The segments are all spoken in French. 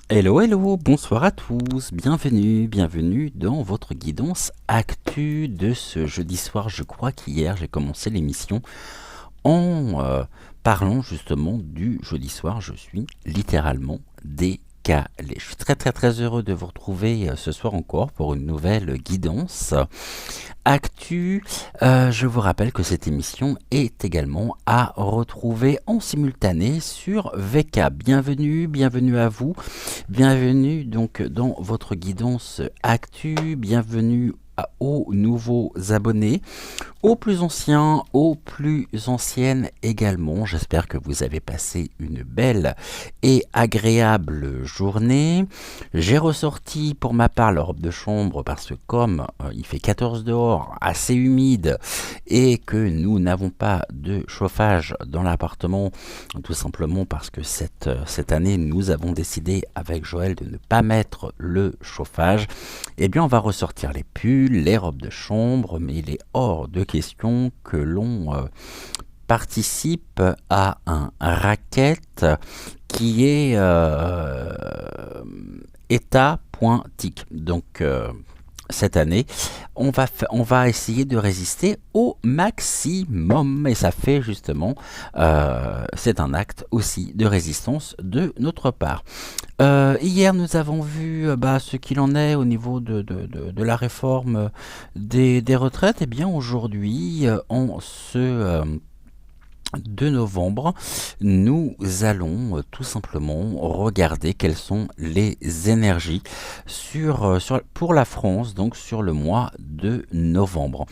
Hello, hello, bonsoir à tous, bienvenue dans votre guidance actu de ce jeudi soir. Je crois qu'hier j'ai commencé l'émission en parlant justement du jeudi soir. Je suis littéralement décalé. Je suis très heureux de vous retrouver ce soir encore pour une nouvelle guidance actu. Je vous rappelle que cette émission est également à retrouver en simultané sur VK. Bienvenue à vous. Bienvenue donc dans votre guidance actu. Bienvenue aux nouveaux abonnés, aux plus anciens, aux plus anciennes également. J'espère que vous avez passé une belle et agréable journée. J'ai ressorti pour ma part la robe de chambre parce que comme il fait 14 dehors, assez humide, et que nous n'avons pas de chauffage dans l'appartement, tout simplement parce que cette année nous avons décidé avec Joël de ne pas mettre le chauffage, eh bien on va ressortir les pulls, les robes de chambre, mais il est hors de question que l'on participe à un racket qui est état.tic. Donc cette année, on va essayer de résister au maximum. Et ça fait justement, c'est un acte aussi de résistance de notre part. Hier, nous avons vu ce qu'il en est au niveau de la réforme des retraites. Et bien aujourd'hui, en ce 2 novembre, nous allons tout simplement regarder quelles sont les énergies pour la France, donc sur le mois de novembre.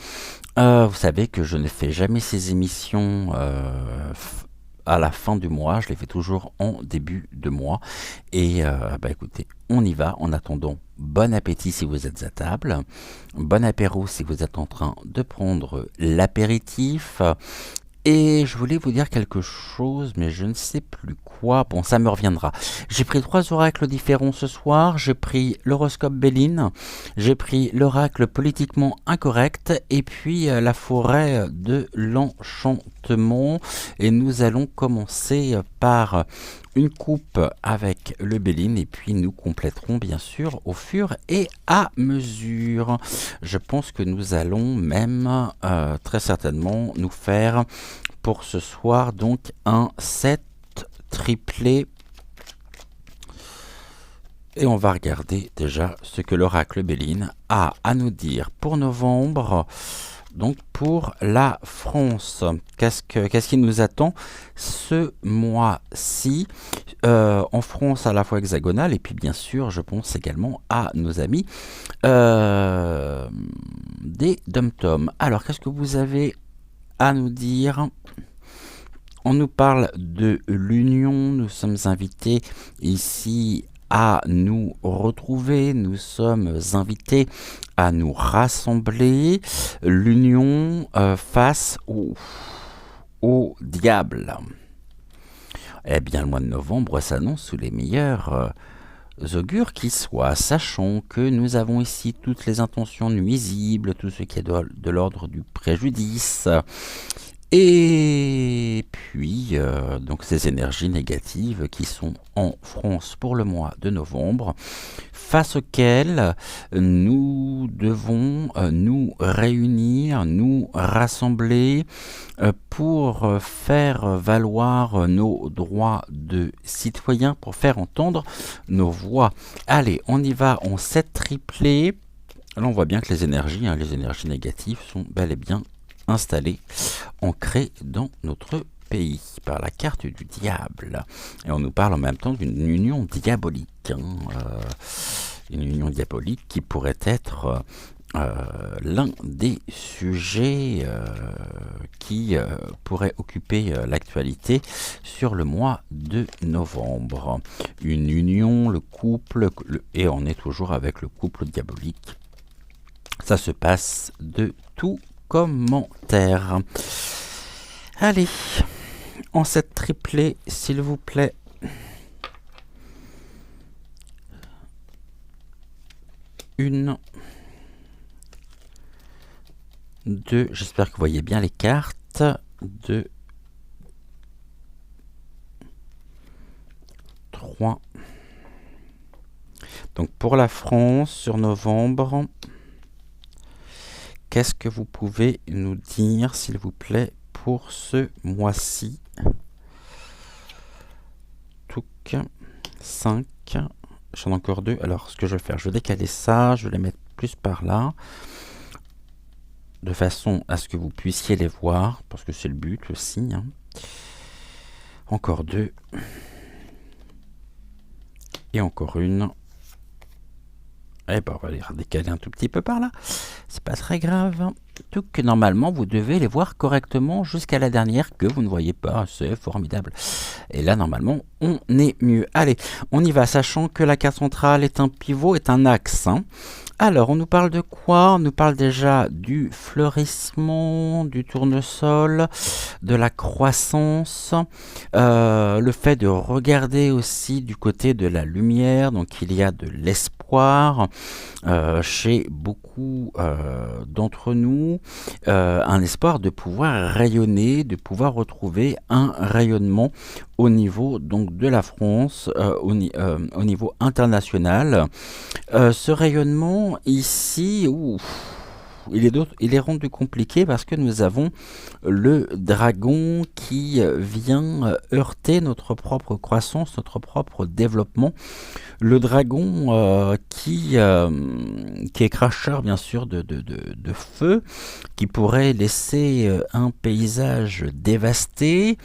Vous savez que je ne fais jamais ces émissions à la fin du mois, je les fais toujours en début de mois. Et écoutez, on y va. En attendant, bon appétit si vous êtes à table, bon apéro si vous êtes en train de prendre l'apéritif. Et je voulais vous dire quelque chose, mais je ne sais plus quoi. Bon, ça me reviendra. J'ai pris 3 oracles différents ce soir. J'ai pris l'horoscope Béline, j'ai pris l'oracle politiquement incorrect, et puis la forêt de l'enchantement. Et nous allons commencer par une coupe avec le Béline, et puis nous compléterons bien sûr au fur et à mesure. Je pense que nous allons même très certainement nous faire pour ce soir donc un set triplé. Et on va regarder déjà ce que l'oracle Béline a à nous dire pour novembre. Donc pour la France, qu'est-ce qui nous attend ce mois-ci en France à la fois hexagonale, et puis bien sûr je pense également à nos amis des dom-tom. Alors qu'est-ce que vous avez à nous dire? On nous parle de l'union, nous sommes invités ici à nous retrouver, nous sommes invités à nous rassembler. L'union face au diable. Eh bien, le mois de novembre s'annonce sous les meilleurs augures qui soient, sachant que nous avons ici toutes les intentions nuisibles, tout ce qui est de l'ordre du préjudice. Et puis, donc ces énergies négatives qui sont en France pour le mois de novembre, face auxquelles nous devons nous réunir, nous rassembler pour faire valoir nos droits de citoyens, pour faire entendre nos voix. Allez, on y va en 7 triplés. Là, on voit bien que les énergies négatives sont bel et bien installées, ancrées dans notre pays par la carte du diable. Et on nous parle en même temps d'une union diabolique. Une union diabolique qui pourrait être l'un des sujets qui pourrait occuper l'actualité sur le mois de novembre. Une union, le couple, et on est toujours avec le couple diabolique. Ça se passe de tout commentaire. Allez, en cette triplée, s'il vous plaît. Une, deux, j'espère que vous voyez bien les cartes. 2, 3, Donc pour la France, sur novembre, qu'est-ce que vous pouvez nous dire, s'il vous plaît, pour ce mois-ci? Touc, 5, j'en ai encore 2. Alors ce que je vais faire, je vais décaler ça, je vais les mettre plus par là, de façon à ce que vous puissiez les voir, parce que c'est le but aussi, hein. Encore 2. Et encore une. Et ben on va les redécaler un tout petit peu par là. C'est pas très grave. Tout que normalement vous devez les voir correctement jusqu'à la dernière que vous ne voyez pas. C'est formidable. Et là normalement on est mieux. Allez, on y va, sachant que la carte centrale est un pivot, est un axe, hein. Alors, on nous parle de quoi? On nous parle déjà du fleurissement, du tournesol, de la croissance, le fait de regarder aussi du côté de la lumière. Donc, il y a de l'espoir chez beaucoup d'entre nous, un espoir de pouvoir rayonner, de pouvoir retrouver un rayonnement au niveau donc de la France, au niveau international. Ce rayonnement ici, il est rendu compliqué parce que nous avons le dragon qui vient heurter notre propre croissance, notre propre développement. Le dragon qui est cracheur bien sûr de feu, qui pourrait laisser un paysage dévasté.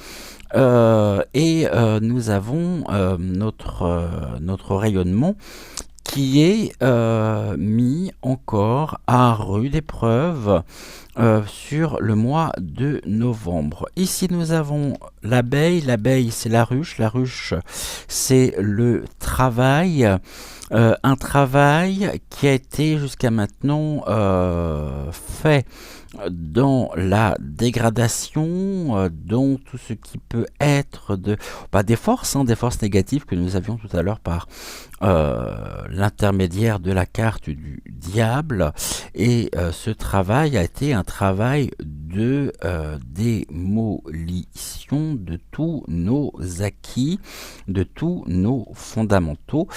Nous avons notre rayonnement qui est mis encore à rude épreuve sur le mois de novembre. Ici, nous avons l'abeille. L'abeille, c'est la ruche, c'est le travail. Un travail qui a été jusqu'à maintenant fait dans la dégradation, dans tout ce qui peut être des forces, hein, des forces négatives que nous avions tout à l'heure par l'intermédiaire de la carte du diable. Et ce travail a été un travail de démolition de tous nos acquis, de tous nos fondamentaux,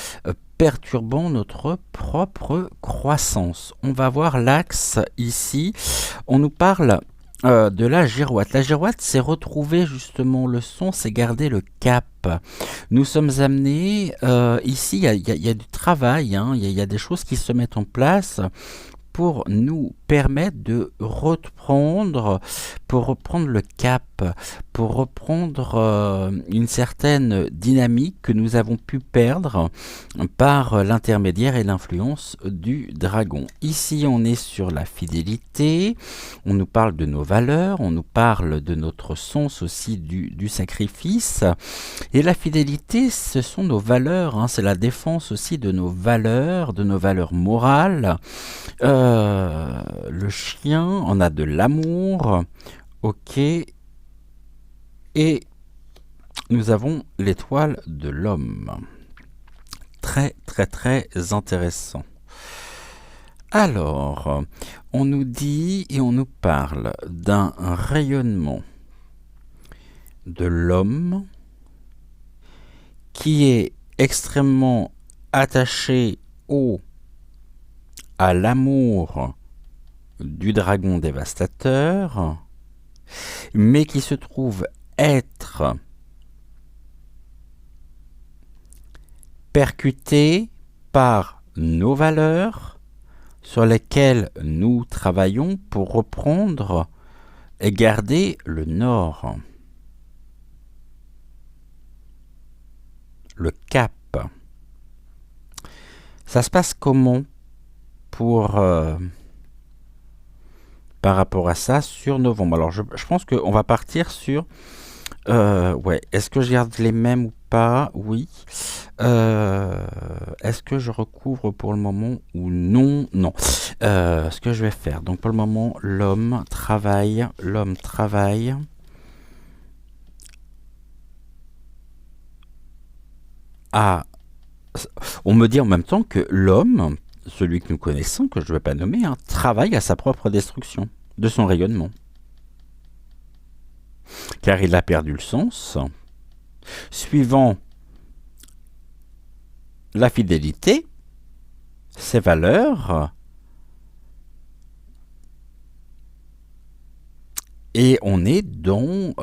perturbant notre propre croissance. On va voir l'axe ici. On nous parle de la girouette. La girouette, c'est retrouver justement le son, c'est garder le cap. Nous sommes amenés, ici, il y a du travail, hein, il y a des choses qui se mettent en place pour nous permettre de reprendre le cap, pour reprendre une certaine dynamique que nous avons pu perdre par l'intermédiaire et l'influence du dragon. Ici, on est sur la fidélité, on nous parle de nos valeurs, on nous parle de notre sens aussi du sacrifice. Et la fidélité, ce sont nos valeurs, hein, c'est la défense aussi de nos valeurs morales. Le chien, on a de l'amour, ok, et nous avons l'étoile de l'homme. Très très très intéressant. Alors, on nous dit et on nous parle d'un rayonnement de l'homme qui est extrêmement attaché à l'amour du dragon dévastateur, mais qui se trouve être percuté par nos valeurs sur lesquelles nous travaillons pour reprendre et garder le nord, le cap. Ça se passe comment pour par rapport à ça sur novembre? Alors je pense qu'on va partir sur ouais, est-ce que je garde les mêmes ou pas? Oui. Est-ce que je recouvre pour le moment ou non? Non. Ce que je vais faire, donc pour le moment, l'homme travaille. On me dit en même temps que l'homme, celui que nous connaissons, que je ne vais pas nommer, hein, travaille à sa propre destruction de son rayonnement. Car il a perdu le sens. Suivant la fidélité, ces valeurs et on est dans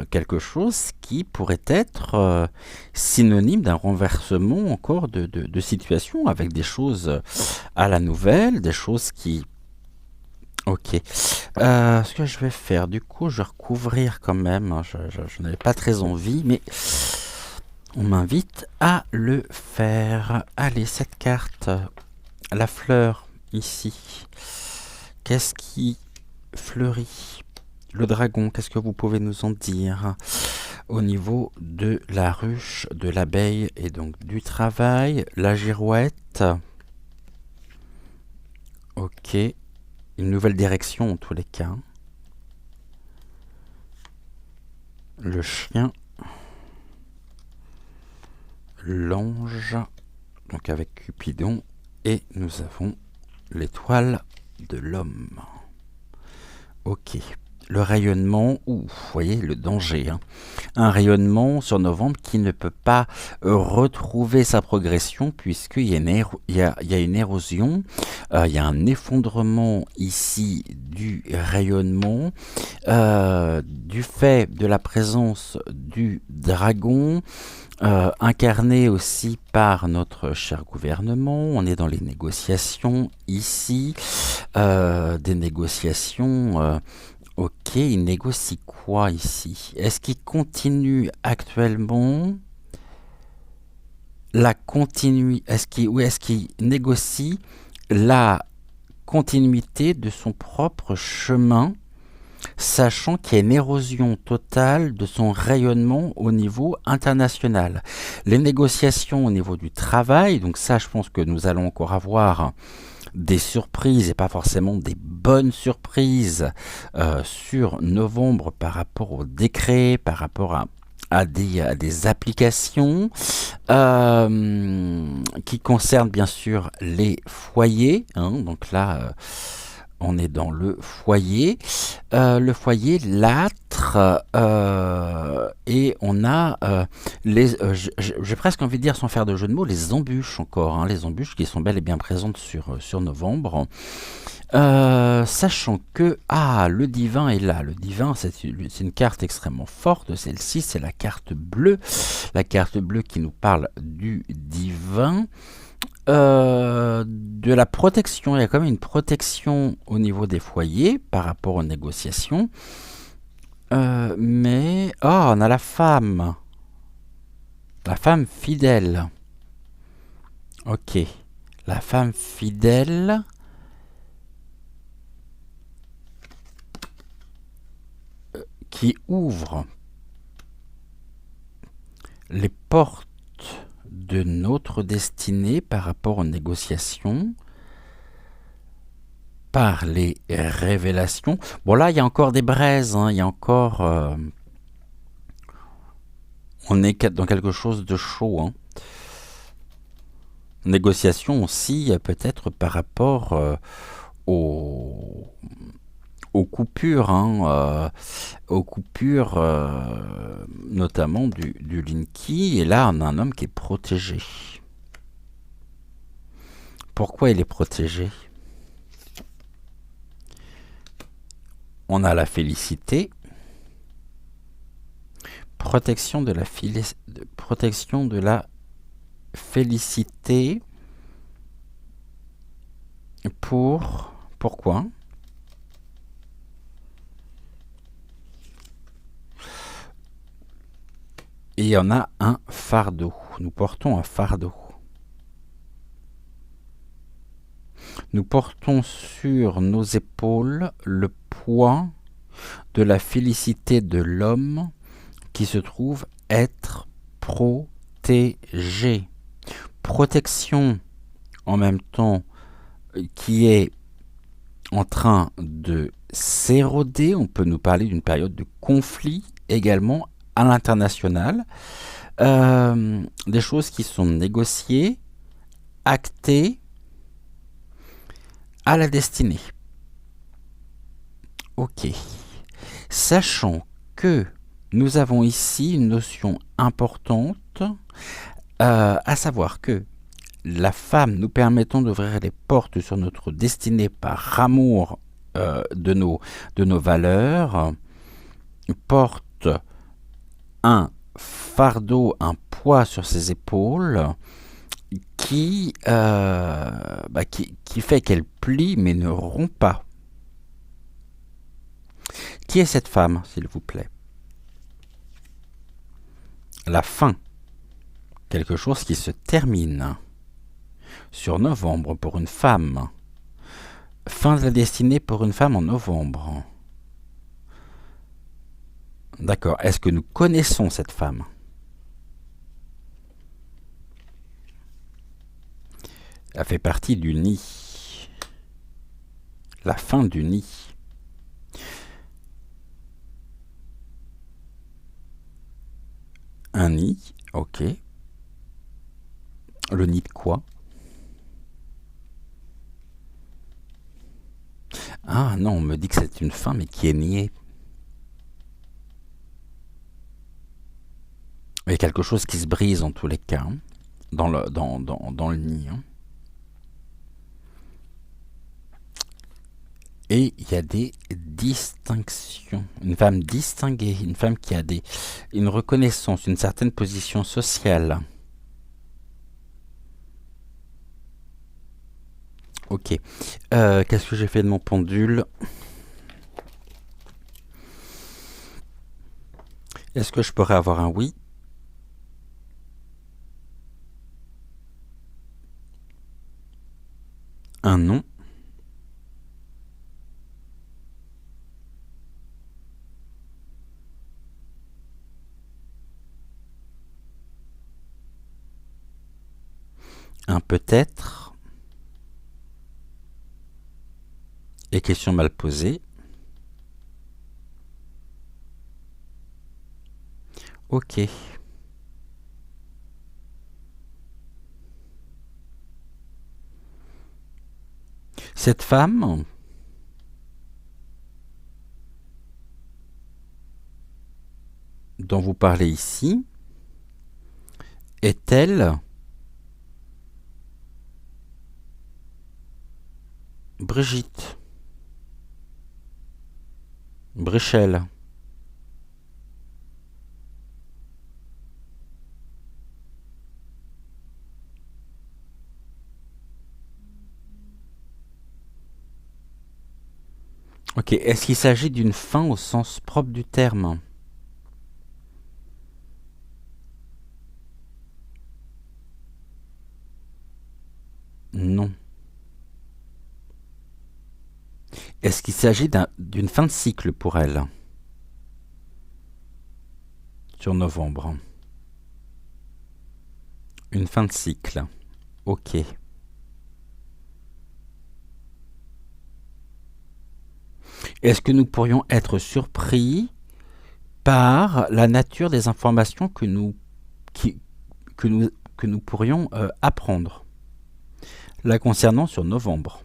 quelque chose qui pourrait être synonyme d'un renversement encore de situation avec des choses à la nouvelle, des choses qui... Ok. Ce que je vais faire, du coup, je vais recouvrir quand même, hein, je n'avais pas très envie, mais on m'invite à le faire. Allez, cette carte, la fleur, ici. Qu'est-ce qui fleurit? Le dragon, qu'est-ce que vous pouvez nous en dire? Au niveau de la ruche, de l'abeille et donc du travail, la girouette. Ok, une nouvelle direction en tous les cas. Le chien, l'ange, donc avec Cupidon, et nous avons l'étoile de l'homme. Ok. Le rayonnement, vous voyez le danger, hein. Un rayonnement sur novembre qui ne peut pas retrouver sa progression puisqu'il y a une érosion, il y a un effondrement ici du rayonnement, du fait de la présence du dragon, incarné aussi par notre cher gouvernement. On est dans les négociations ici, des négociations... Ok, il négocie quoi ici? Est-ce qu'il continue actuellement la continuité? Est-ce qu'il négocie la continuité de son propre chemin, sachant qu'il y a une érosion totale de son rayonnement au niveau international? Les négociations au niveau du travail, donc ça je pense que nous allons encore avoir des surprises et pas forcément des bonnes surprises sur novembre par rapport au décret, par rapport à des applications qui concernent bien sûr les foyers, hein. Donc là, on est dans le foyer, l'âtre, et on a j'ai presque envie de dire, sans faire de jeu de mots, les embûches encore, hein, les embûches qui sont bel et bien présentes sur novembre. Sachant que le divin est là. Le divin, c'est une carte extrêmement forte. Celle-ci, c'est la carte bleue qui nous parle du divin. De la protection, il y a quand même une protection au niveau des foyers par rapport aux négociations. Mais on a la femme fidèle. Ok, la femme fidèle. Qui ouvre les portes de notre destinée par rapport aux négociations, par les révélations. Bon là, il y a encore des braises, hein, il y a encore... on est dans quelque chose de chaud, hein. Négociation aussi, peut-être par rapport aux coupures, hein, notamment du Linky. Et là, on a un homme qui est protégé. Pourquoi il est protégé? On a la félicité, protection de la félicité. Pourquoi? Et il y en a un fardeau. Nous portons un fardeau. Nous portons sur nos épaules le poids de la félicité de l'homme qui se trouve être protégé. Protection en même temps qui est en train de s'éroder. On peut nous parler d'une période de conflit également à l'international. Des choses qui sont négociées, actées à la destinée. Ok. Sachant que nous avons ici une notion importante, à savoir que la femme nous permettant d'ouvrir les portes sur notre destinée par amour de nos valeurs, porte un fardeau, un poids sur ses épaules qui fait qu'elle plie mais ne rompt pas. Qui est cette femme, s'il vous plaît? La fin. Quelque chose qui se termine. Sur novembre pour une femme. Fin de la destinée pour une femme en novembre. D'accord. Est-ce que nous connaissons cette femme? Elle fait partie du nid. La fin du nid. Un nid, ok. Le nid de quoi? Ah non, on me dit que c'est une fin, mais qui est niée. Il y a quelque chose qui se brise en tous les cas, hein, dans le nid. Hein. Et il y a des distinctions. Une femme distinguée, une femme qui a une reconnaissance, une certaine position sociale. Ok. Qu'est-ce que j'ai fait de mon pendule? Est-ce que je pourrais avoir un oui? Un non? Un peut-être? Et question mal posée. Ok. Cette femme dont vous parlez ici est-elle Brigitte? Brichel? Ok, est-ce qu'il s'agit d'une fin au sens propre du terme? Non. Est-ce qu'il s'agit d'une fin de cycle pour elle? Sur novembre. Une fin de cycle. Ok. Est-ce que nous pourrions être surpris par la nature des informations qui- que nous pourrions apprendre la concernant sur novembre?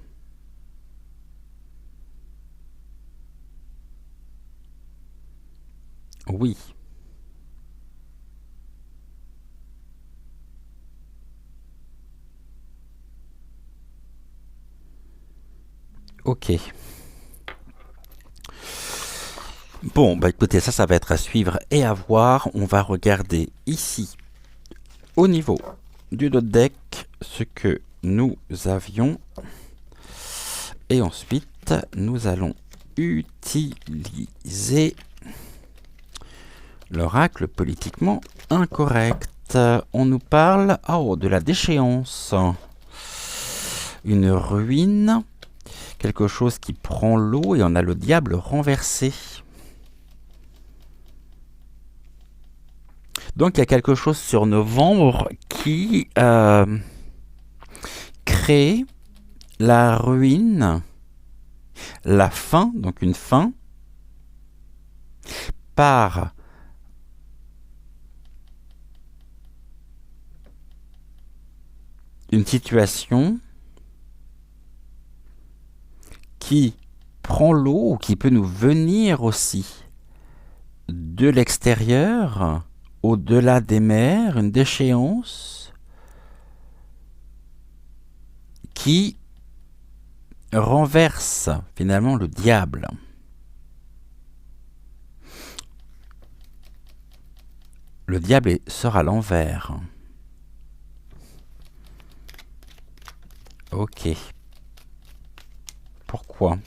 Oui. Ok. Bon, bah écoutez, ça va être à suivre et à voir. On va regarder ici, au niveau du dos de deck, ce que nous avions. Et ensuite, nous allons utiliser l'oracle politiquement incorrect. On nous parle de la déchéance. Une ruine. Quelque chose qui prend l'eau et on a le diable renversé. Donc il y a quelque chose sur novembre qui crée la ruine, la fin, donc une fin, par une situation qui prend l'eau ou qui peut nous venir aussi de l'extérieur, au-delà des mers, une déchéance qui renverse finalement le diable. Le diable sort à l'envers. Ok. Pourquoi?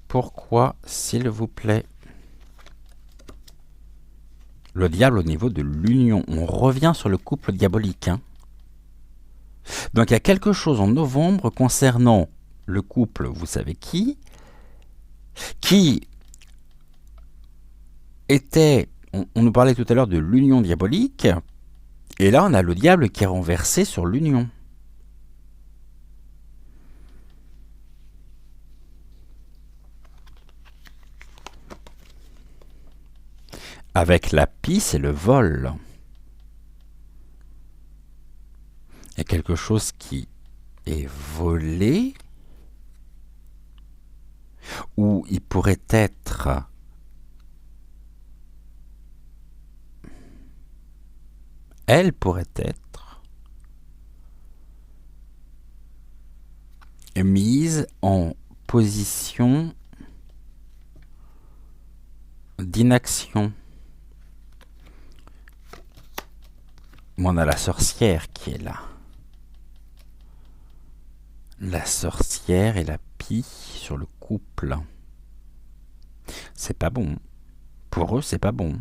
Pourquoi, s'il vous plaît? Le diable au niveau de l'union. On revient sur le couple diabolique. Hein. Donc il y a quelque chose en novembre concernant le couple, vous savez qui était... On nous parlait tout à l'heure de l'union diabolique. Et là, on a le diable qui est renversé sur l'union. Avec la pisse et le vol. Il y a quelque chose qui est volé, ou il pourrait être elle pourrait être mise en position d'inaction. On a la sorcière qui est là. La sorcière et la pie sur le couple. C'est pas bon. Pour eux, c'est pas bon.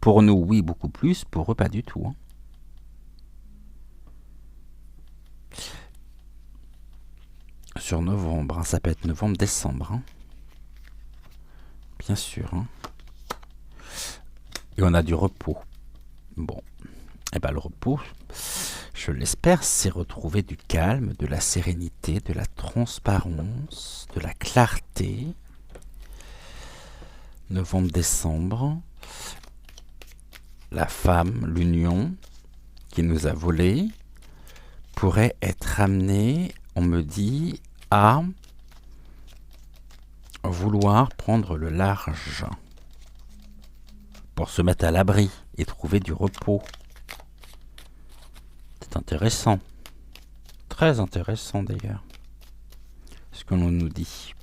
Pour nous, oui, beaucoup plus. Pour eux, pas du tout. Hein. Sur novembre, hein, ça peut être novembre-décembre. Hein. Bien sûr. Hein. Et on a du repos. Bon. Et bien le repos, je l'espère, c'est retrouver du calme, de la sérénité, de la transparence, de la clarté. Novembre-décembre. La femme, l'union, qui nous a volé, pourrait être amenée, on me dit, à vouloir prendre le large pour se mettre à l'abri et trouver du repos. C'est intéressant. Très intéressant d'ailleurs, ce que l'on nous dit.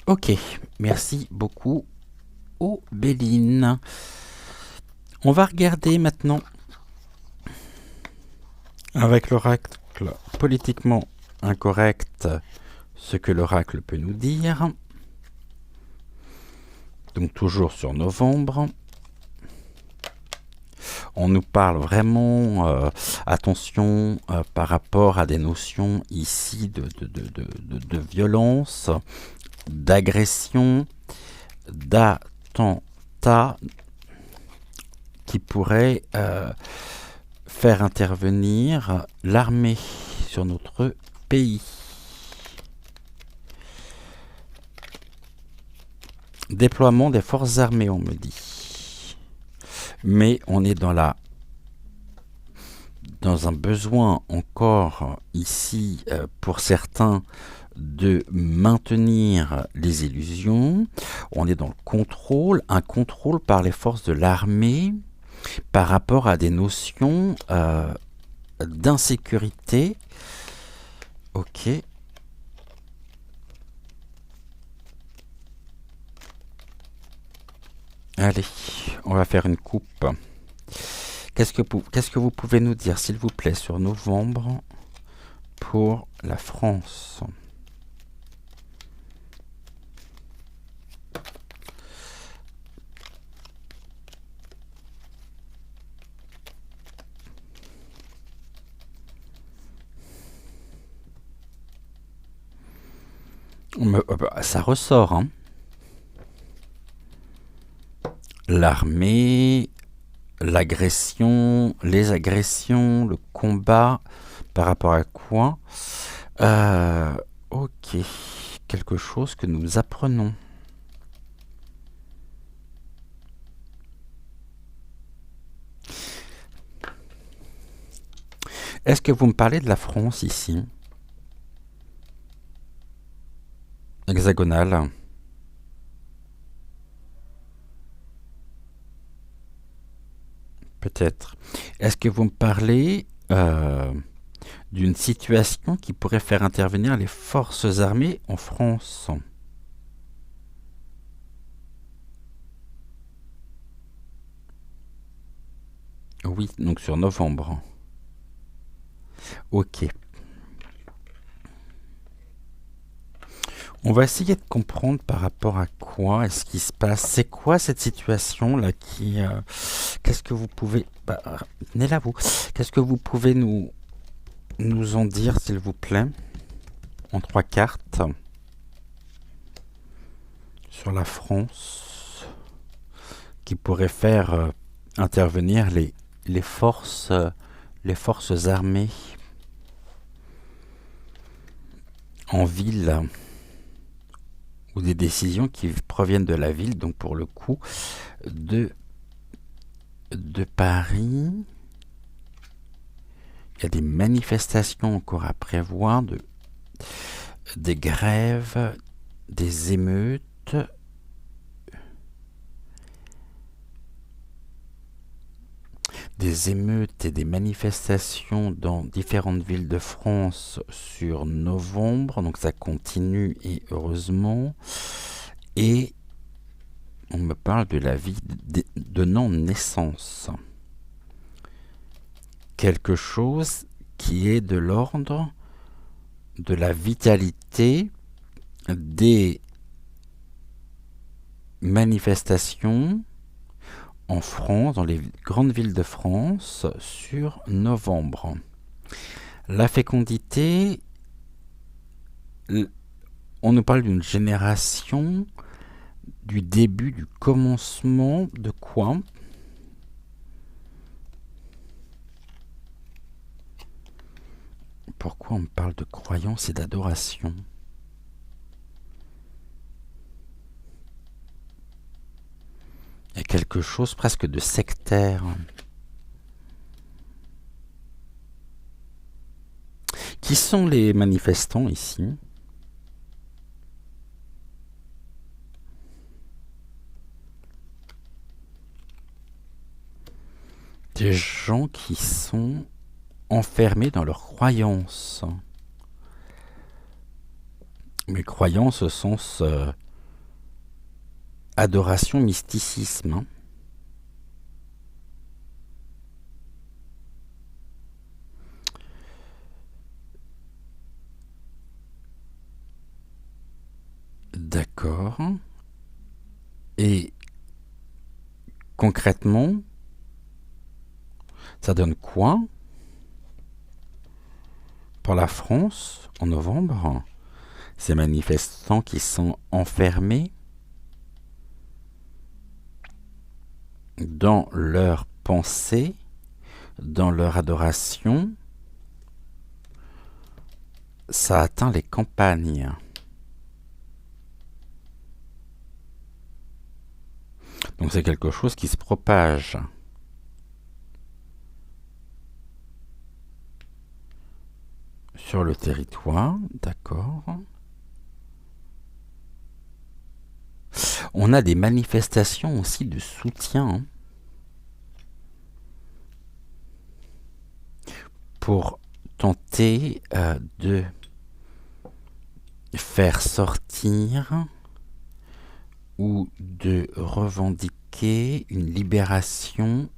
Ok, merci beaucoup Béline. On va regarder maintenant avec l'oracle politiquement incorrect ce que l'oracle peut nous dire. Donc toujours sur novembre. On nous parle vraiment, attention, par rapport à des notions ici de violence, d'agression, d'attentat qui pourrait faire intervenir l'armée sur notre pays. Déploiement des forces armées, on me dit. Mais on est dans un besoin encore ici, pour certains, de maintenir les illusions. On est dans le contrôle, un contrôle par les forces de l'armée par rapport à des notions d'insécurité. Ok. Allez, on va faire une coupe. Qu'est-ce que vous pouvez nous dire, s'il vous plaît, sur novembre pour la France ? Ça ressort, hein. L'armée, l'agression, les agressions, le combat, par rapport à quoi? Ok, quelque chose que nous apprenons. Est-ce que vous me parlez de la France ici? Hexagonale. peut-être. Est-ce que vous me parlez d'une situation qui pourrait faire intervenir les forces armées en France? Oui, donc sur novembre. Ok. On va essayer de comprendre par rapport à quoi est-ce qui se passe. C'est quoi cette situation là qui qu'est-ce que vous pouvez venez là vous. Qu'est-ce que vous pouvez nous en dire s'il vous plaît en trois cartes sur la France qui pourrait faire intervenir les forces armées en ville ou des décisions qui proviennent de la ville, donc pour le coup de Paris. Il y a des manifestations encore à prévoir, des grèves, des émeutes. Des émeutes et des manifestations dans différentes villes de France sur novembre, donc ça continue et heureusement. Et on me parle de la vie donnant naissance. Quelque chose qui est de l'ordre de la vitalité des manifestations en France, dans les grandes villes de France, sur novembre. La fécondité, on nous parle d'une génération, du début, du commencement de quoi? Pourquoi on me parle de croyance et d'adoration? Il y a quelque chose presque de sectaire. Qui sont les manifestants ici? Des gens qui sont enfermés dans leurs croyances. Mais croyances au sens adoration, mysticisme. Hein. D'accord. Et concrètement, ça donne quoi pour la France en novembre? Ces manifestants qui sont enfermés dans leur pensée, dans leur adoration, ça atteint les campagnes. Donc c'est quelque chose qui se propage. Sur le territoire, d'accord. On a des manifestations aussi de soutien pour tenter de faire sortir ou de revendiquer une libération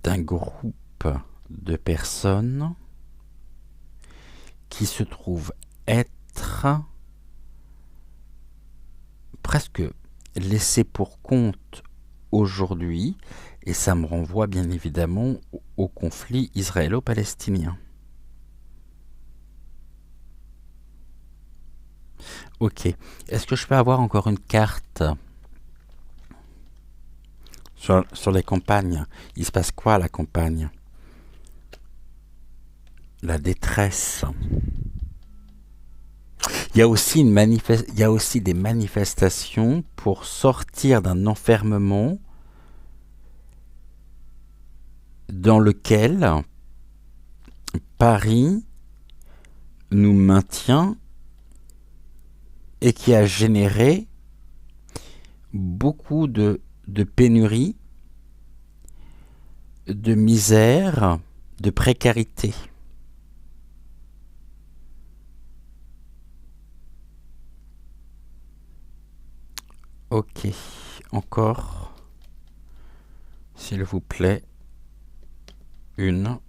d'un groupe de personnes qui se trouvent être presque laissées pour compte aujourd'hui, et ça me renvoie bien évidemment au conflit israélo-palestinien. Ok, est-ce que je peux avoir encore une carte sur les campagnes? Il se passe quoi à la campagne? La détresse. Il y a aussi des manifestations pour sortir d'un enfermement dans lequel Paris nous maintient et qui a généré beaucoup de de pénurie, de misère, de précarité. Ok, encore, s'il vous plaît, une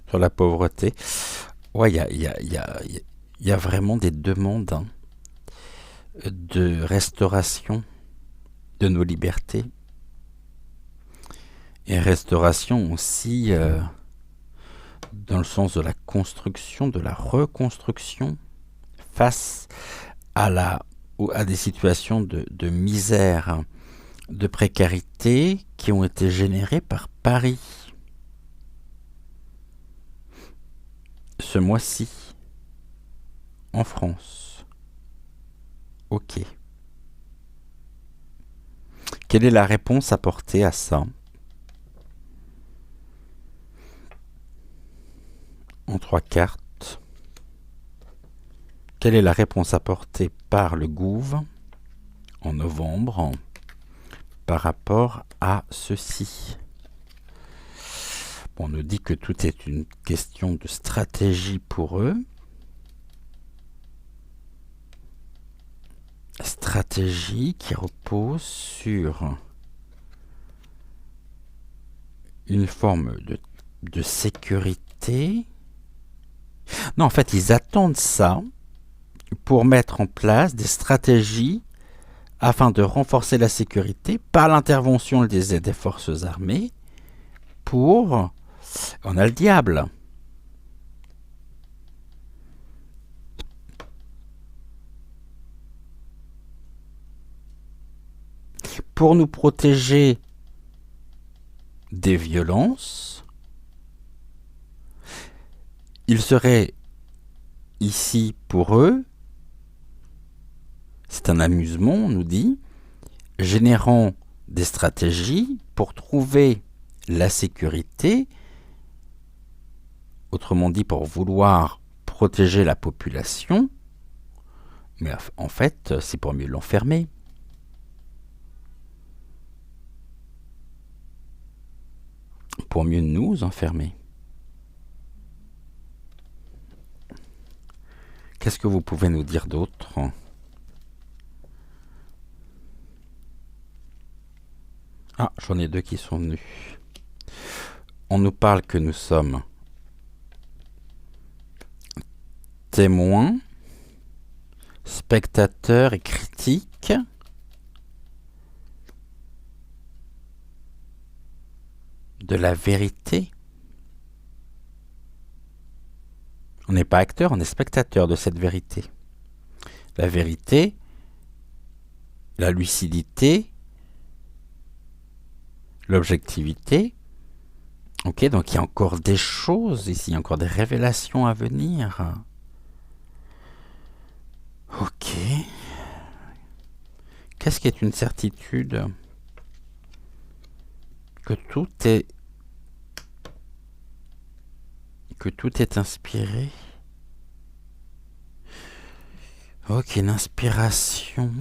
sur la pauvreté. Ouais, il y a vraiment des demandes hein, de restauration de nos libertés et restauration aussi dans le sens de la construction, de la reconstruction face à des situations de misère, de précarité qui ont été générées par Paris ce mois-ci en France. Ok. Quelle est la réponse apportée à ça? En 3 cartes. Quelle est la réponse apportée par le Gouv en novembre par rapport à ceci? On nous dit que tout est une question de stratégie pour eux. Stratégie qui repose sur une forme de sécurité. Non, en fait, ils attendent ça pour mettre en place des stratégies afin de renforcer la sécurité par l'intervention des forces armées pour... On a le diable. Pour nous protéger des violences, il serait ici pour eux, c'est un amusement, on nous dit, générant des stratégies pour trouver la sécurité, autrement dit pour vouloir protéger la population, mais en fait c'est pour mieux l'enfermer. Pour mieux nous enfermer. Qu'est-ce que vous pouvez nous dire d'autre? Ah, j'en ai 2 qui sont venus. On nous parle que nous sommes témoins, spectateurs et critiques. De la vérité. On n'est pas acteur, on est spectateur de cette vérité. La vérité, la lucidité, l'objectivité. Ok, donc il y a encore des choses ici, il y a encore des révélations à venir. Ok. Qu'est-ce qui est une certitude? Que tout est inspiré. Ok, une inspiration.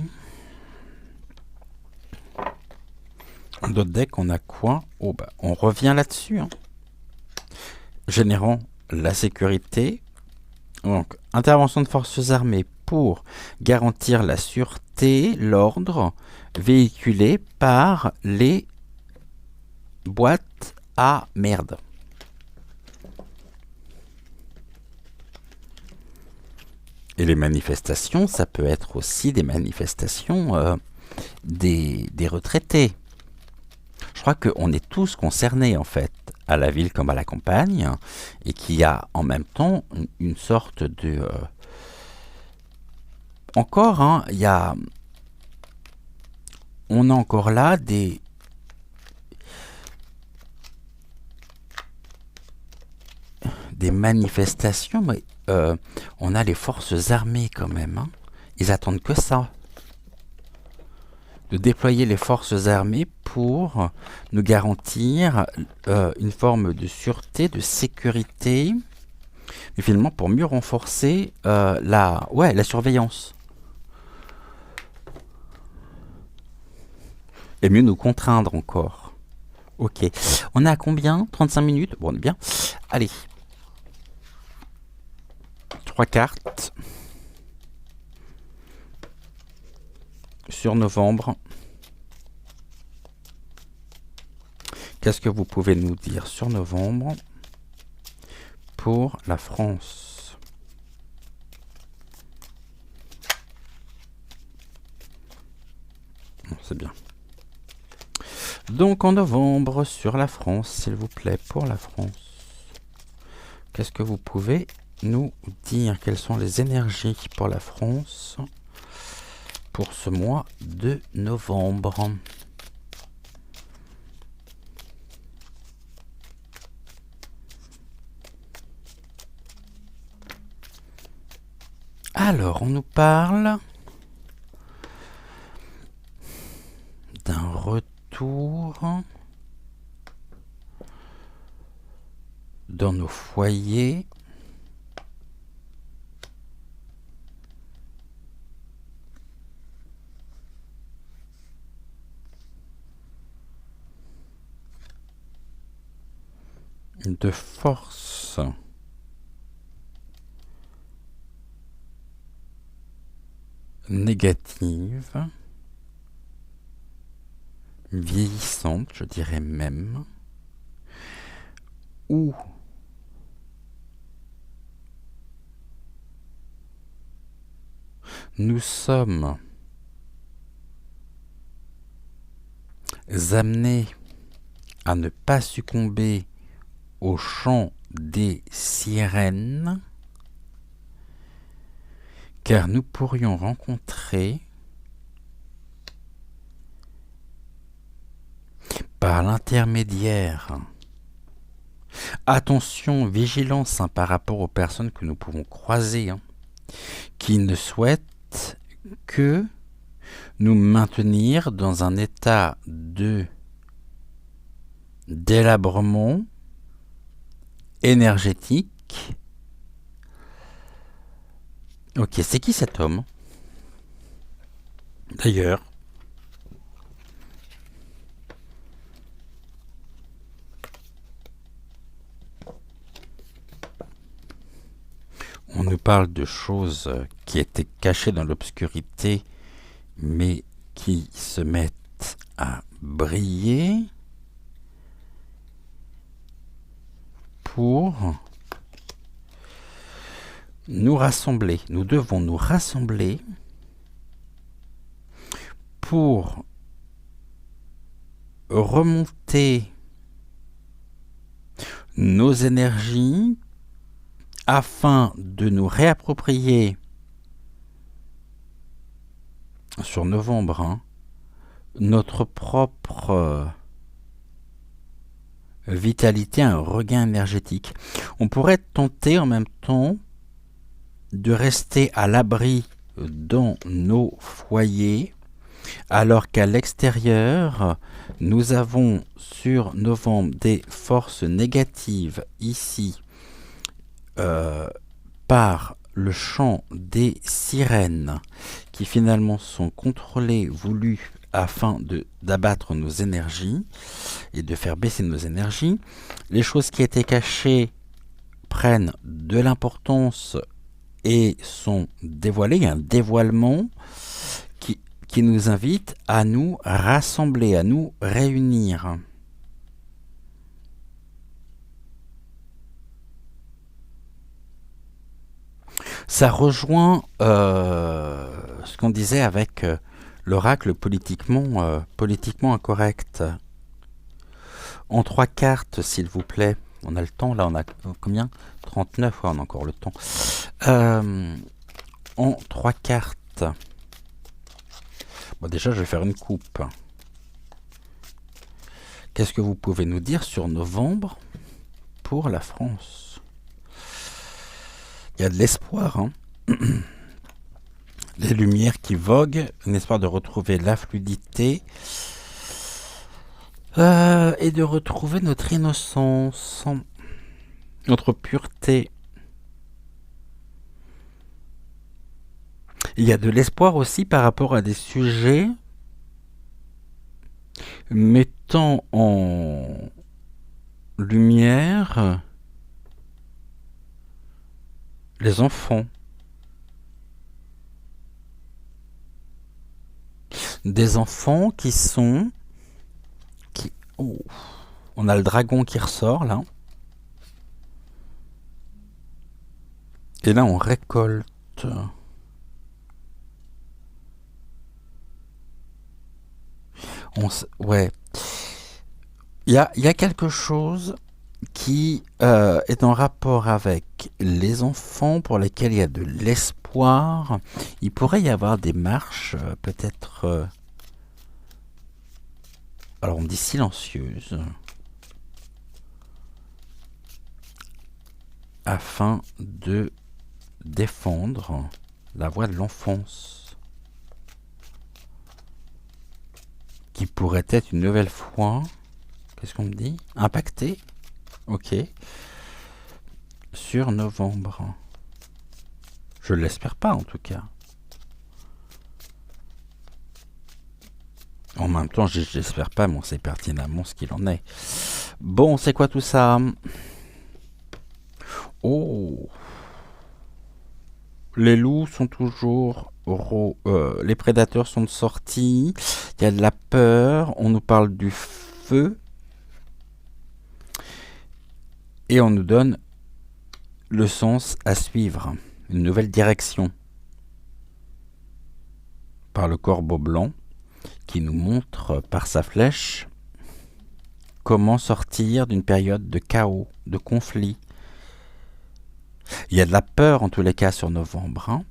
D'autres decks, on a quoi? Oh, bah, on revient là-dessus. Hein. Générant la sécurité. Donc, intervention de forces armées pour garantir la sûreté, l'ordre véhiculé par les boîtes à merde. Et les manifestations, ça peut être aussi des manifestations des retraités. Je crois qu'on est tous concernés en fait, à la ville comme à la campagne, et qu'il y a en même temps une sorte de... encore, hein, il y a... On a encore là des manifestations, mais on a les forces armées quand même. Hein. Ils attendent que ça. De déployer les forces armées pour nous garantir une forme de sûreté, de sécurité, mais finalement pour mieux renforcer la surveillance. Et mieux nous contraindre encore. Ok. On est à combien? 35 minutes? Bon, on est bien. Allez. 3 cartes. Sur novembre. Qu'est-ce que vous pouvez nous dire sur novembre pour la France? C'est bien. Donc en novembre sur la France, s'il vous plaît, pour la France. Qu'est-ce que vous pouvez nous dire? Quelles sont les énergies pour la France pour ce mois de novembre? Alors, on nous parle d'un retour dans nos foyers. De force. Négative. Vieillissante, je dirais même. Ou nous sommes amenés à ne pas succomber au chant des sirènes, car nous pourrions rencontrer par l'intermédiaire, attention, vigilance par rapport aux personnes que nous pouvons croiser, qui ne souhaitent que nous maintenir dans un état de délabrement énergétique. Ok, c'est qui cet homme? D'ailleurs, on nous parle de choses qui étaient cachées dans l'obscurité, mais qui se mettent à briller pour nous rassembler. Nous devons nous rassembler pour remonter nos énergies afin de nous réapproprier sur novembre notre propre vitalité, un regain énergétique. On pourrait tenter en même temps de rester à l'abri dans nos foyers, alors qu'à l'extérieur, nous avons sur novembre des forces négatives ici par le chant des sirènes qui finalement sont contrôlées, voulues afin d'abattre nos énergies et de faire baisser nos énergies. Les choses qui étaient cachées prennent de l'importance et sont dévoilées. Il y a un dévoilement qui nous invite à nous rassembler, à nous réunir. Ça rejoint ce qu'on disait avec l'oracle politiquement incorrect. En 3 cartes, s'il vous plaît. On a le temps, là, on a combien? 39, ouais, on a encore le temps. En 3 cartes. Bon, déjà, je vais faire une coupe. Qu'est-ce que vous pouvez nous dire sur novembre pour la France? Il y a de l'espoir, les lumières qui voguent, un espoir de retrouver la fluidité et de retrouver notre innocence, notre pureté. Il y a de l'espoir aussi par rapport à des sujets mettant en lumière les enfants. Des enfants qui sont... Oh, on a le dragon qui ressort là. Et là on récolte. Ouais. Il y a quelque chose qui est en rapport avec les enfants pour lesquels il y a de l'espoir. Il pourrait y avoir des marches peut-être... alors on dit silencieuses. Afin de défendre la voix de l'enfance. Qui pourrait être une nouvelle fois... Qu'est-ce qu'on me dit? Impacté. Ok. Sur novembre. Je l'espère pas en tout cas. En même temps, je l'espère pas, mais on sait pertinemment ce qu'il en est. Bon, c'est quoi tout ça? Oh. Les loups sont toujours... les prédateurs sont sortis. Il y a de la peur. On nous parle du feu. Et on nous donne le sens à suivre. Une nouvelle direction. Par le corbeau blanc qui nous montre par sa flèche comment sortir d'une période de chaos, de conflit. Il y a de la peur en tous les cas sur novembre. Hein.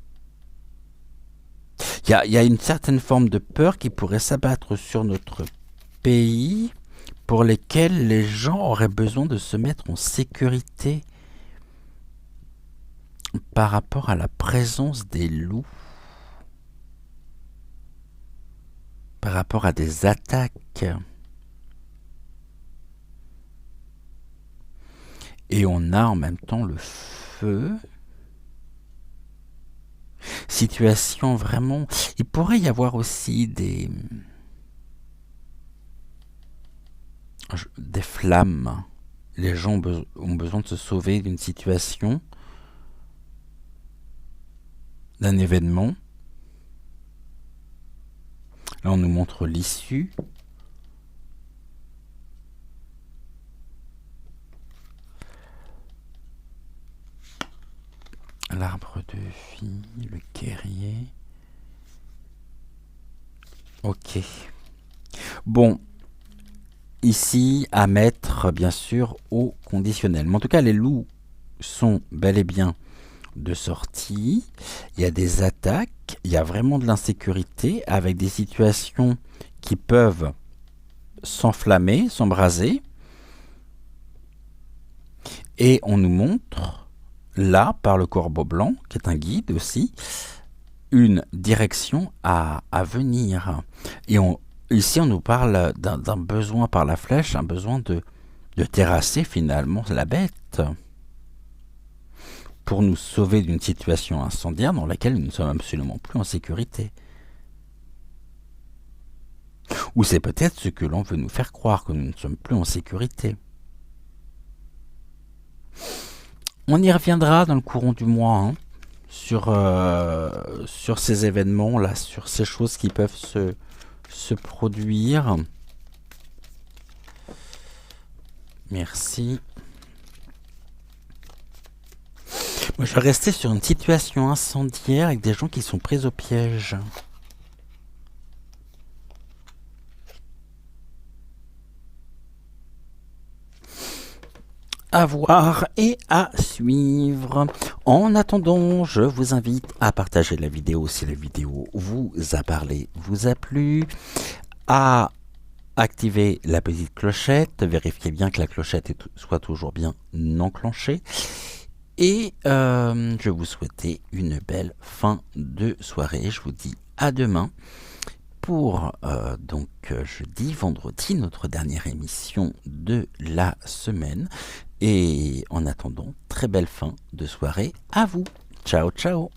Il y a une certaine forme de peur qui pourrait s'abattre sur notre pays pour lesquels les gens auraient besoin de se mettre en sécurité par rapport à la présence des loups, par rapport à des attaques. Et on a en même temps le feu. Situation vraiment... Il pourrait y avoir aussi des flammes. Les gens ont besoin de se sauver d'une situation, d'un événement. Là, on nous montre l'issue. L'arbre de vie, le guerrier. Ok. Bon. Ici, à mettre, bien sûr, au conditionnel. Mais en tout cas, les loups sont bel et bien de sortie. Il y a des attaques. Il y a vraiment de l'insécurité avec des situations qui peuvent s'enflammer, s'embraser. Et on nous montre, là, par le corbeau blanc, qui est un guide aussi, une direction à venir. Et ici, on nous parle d'un besoin par la flèche, un besoin de terrasser finalement la bête pour nous sauver d'une situation incendiaire dans laquelle nous ne sommes absolument plus en sécurité. Ou c'est peut-être ce que l'on veut nous faire croire, que nous ne sommes plus en sécurité. On y reviendra dans le courant du mois, hein, sur ces événements-là, sur ces choses qui peuvent se produire. Merci. Moi, je vais rester sur une situation incendiaire avec des gens qui sont pris au piège. À voir et à suivre. En attendant, je vous invite à partager la vidéo si la vidéo vous a parlé, vous a plu, à activer la petite clochette, vérifiez bien que la clochette soit toujours bien enclenchée. Et je vais vous souhaiter une belle fin de soirée. Je vous dis à demain pour donc jeudi, vendredi, notre dernière émission de la semaine. Et en attendant, très belle fin de soirée à vous. Ciao, ciao.